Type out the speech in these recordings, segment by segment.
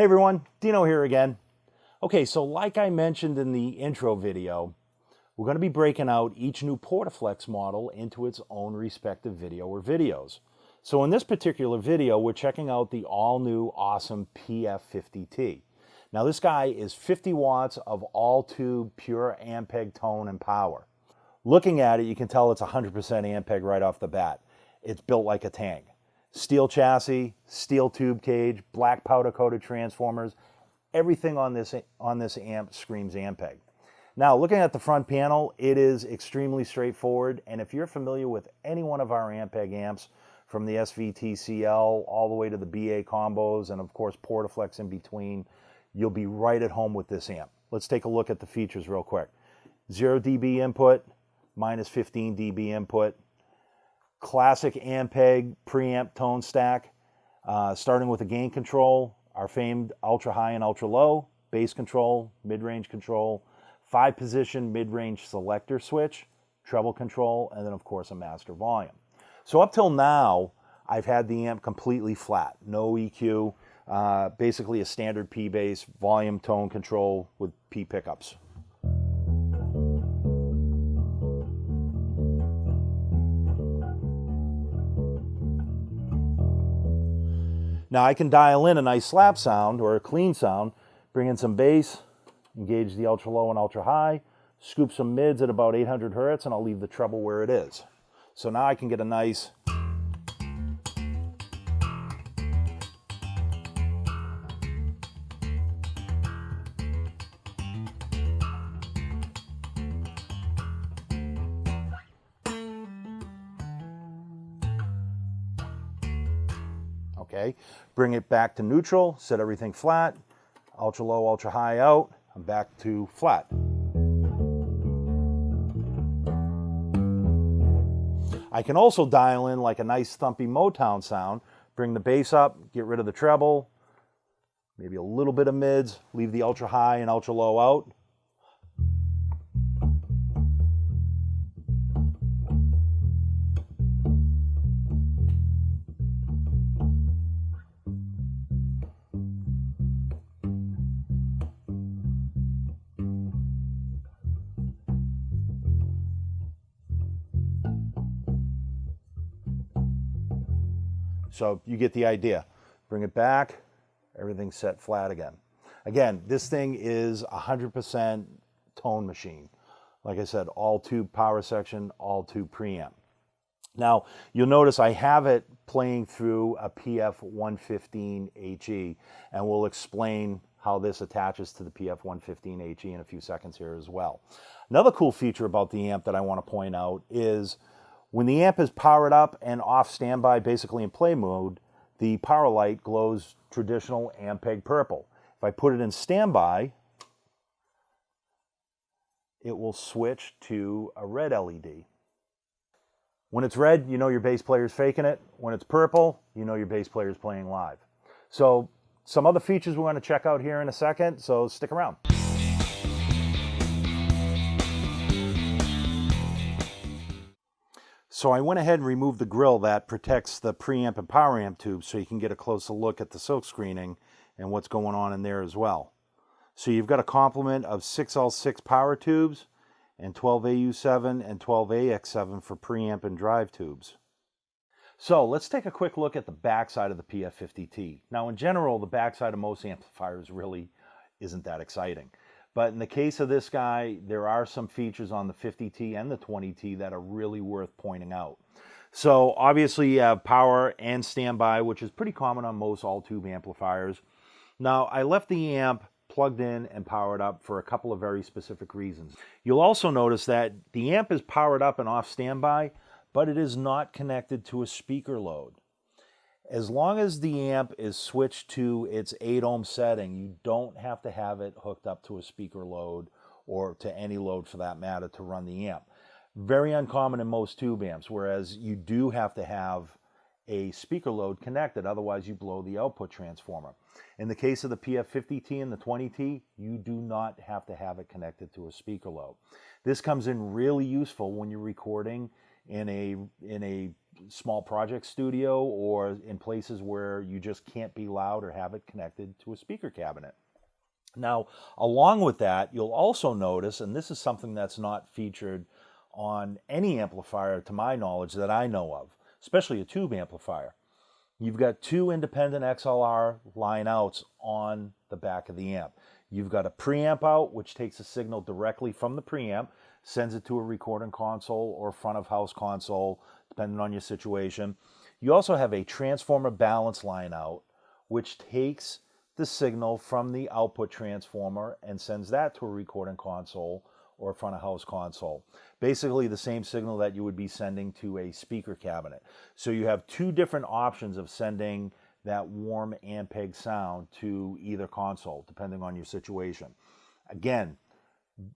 Hey everyone, Dino here again. Okay, so like I mentioned in the intro video, we're going to be breaking out each new Portaflex model into its own respective video or videos. So in this particular video, we're checking out the all-new awesome PF-50T. Now this guy is 50 watts of all-tube pure Ampeg tone and power. Looking at it, you can tell it's 100% Ampeg right off the bat. It's built like a tank. Steel chassis, steel tube cage, black powder coated transformers, everything on this amp screams Ampeg. Now looking at the front panel, it is extremely straightforward, and if you're familiar with any one of our Ampeg amps, from the SVT-CL all the way to the BA combos and of course Portaflex in between, you'll be right at home with this amp. Let's take a look at the features real quick. 0 dB input, minus 15 dB input. Classic Ampeg preamp tone stack, starting with a gain control, our famed ultra high and ultra low, bass control, mid-range control, 5-position mid-range selector switch, treble control, and then of course a master volume. So up till now, I've had the amp completely flat, no EQ, basically a standard P bass, volume tone control with P pickups. Now I can dial in a nice slap sound or a clean sound, bring in some bass, engage the ultra low and ultra high, scoop some mids at about 800 hertz, and I'll leave the treble where it is. So now I can get a nice okay, bring it back to neutral, set everything flat, ultra low, ultra high out, I'm back to flat. I can also dial in like a nice thumpy Motown sound, bring the bass up, get rid of the treble, maybe a little bit of mids, leave the ultra high and ultra low out. So you get the idea. Bring it back, everything's set flat again. Again, this thing is 100% tone machine. Like I said, all tube power section, all tube preamp. Now, you'll notice I have it playing through a PF-115HE, and we'll explain how this attaches to the PF-115HE in a few seconds here as well. Another cool feature about the amp that I want to point out is when the amp is powered up and off standby, basically in play mode, the power light glows traditional Ampeg purple. If I put it in standby, it will switch to a red LED. When it's red, you know your bass player's faking it. When it's purple, you know your bass player's playing live. So some other features we're going to check out here in a second, so stick around. So I went ahead and removed the grill that protects the preamp and power amp tubes so you can get a closer look at the silk screening and what's going on in there as well. So you've got a complement of 6L6 power tubes and 12AU7 and 12AX7 for preamp and drive tubes. So let's take a quick look at the backside of the PF-50T. Now in general, the backside of most amplifiers really isn't that exciting. But in the case of this guy, there are some features on the 50T and the 20T that are really worth pointing out. So obviously you have power and standby, which is pretty common on most all-tube amplifiers. Now I left the amp plugged in and powered up for a couple of very specific reasons. You'll also notice that the amp is powered up and off standby, but it is not connected to a speaker load. As long as the amp is switched to its 8 ohm setting, you don't have to have it hooked up to a speaker load or to any load for that matter to run the amp. Very uncommon in most tube amps, whereas you do have to have a speaker load connected, otherwise you blow the output transformer. In the case of the PF-50T and the 20T, you do not have to have it connected to a speaker load. This comes in really useful when you're recording in a small project studio or in places where you just can't be loud or have it connected to a speaker cabinet. Now, along with that, you'll also notice, and this is something that's not featured on any amplifier to my knowledge that I know of, especially a tube amplifier. You've got two independent Xlr Line Outs on the back of the amp. You've got a preamp out, which takes a signal directly from the preamp, sends it to a recording console or front of house console, depending on your situation. You also have a transformer balance line out, which takes the signal from the output transformer and sends that to a recording console or front of house console. Basically the same signal that you would be sending to a speaker cabinet. So you have two different options of sending that warm Ampeg sound to either console, depending on your situation. Again,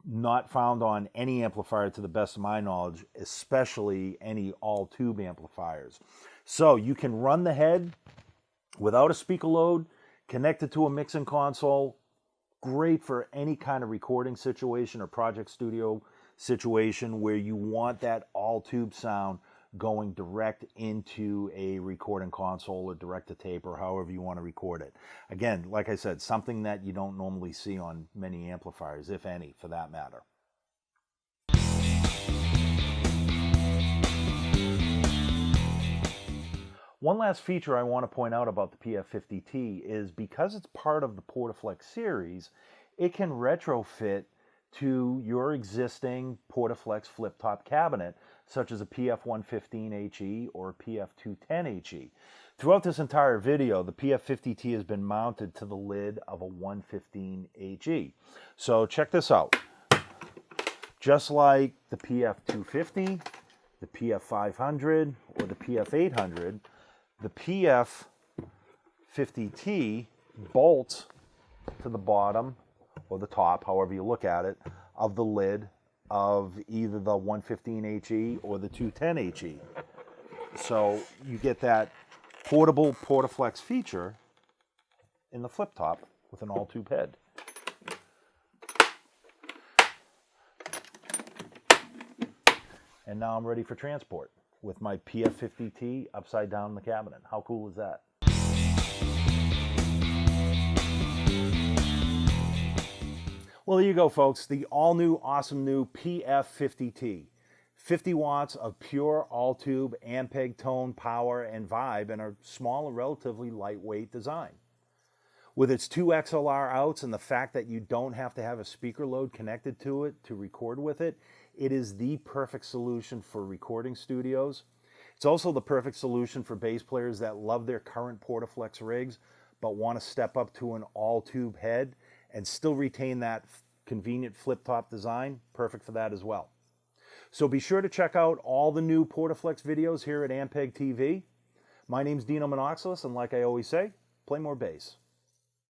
not found on any amplifier to the best of my knowledge, especially any all-tube amplifiers. So you can run the head without a speaker load, connected to a mixing console. Great for any kind of recording situation or project studio situation where you want that all-tube sound going direct into a recording console or direct to tape or however you want to record it. Again, like I said, something that you don't normally see on many amplifiers, if any, for that matter. One last feature I want to point out about the PF-50T is because it's part of the Portaflex series, it can retrofit to your existing Portaflex flip-top cabinet, such as a PF-115HE or a PF-210HE. Throughout this entire video, the PF-50T has been mounted to the lid of a 115HE. So check this out. Just like the PF-250, the PF-500, or the PF-800, the PF-50T bolts to the bottom, or the top, however you look at it, of the lid of either the 115HE or the 210HE. So you get that portable Portaflex feature in the flip top with an all-tube head. And now I'm ready for transport with my PF-50T upside down in the cabinet. How cool is that? Well, there you go, folks. The all-new, awesome new PF-50T. 50 watts of pure all-tube Ampeg tone, power, and vibe in a small and relatively lightweight design. With its two Xlr outs and the fact that you don't have to have a speaker load connected to it to record with it, it is the perfect solution for recording studios. It's also the perfect solution for bass players that love their current Portaflex rigs but want to step up to an all-tube head and still retain that convenient flip-top design. Perfect for that as well. So be sure to check out all the new Portaflex videos here at Ampeg TV. My name's Dino Monoxelos, and like I always say, play more bass.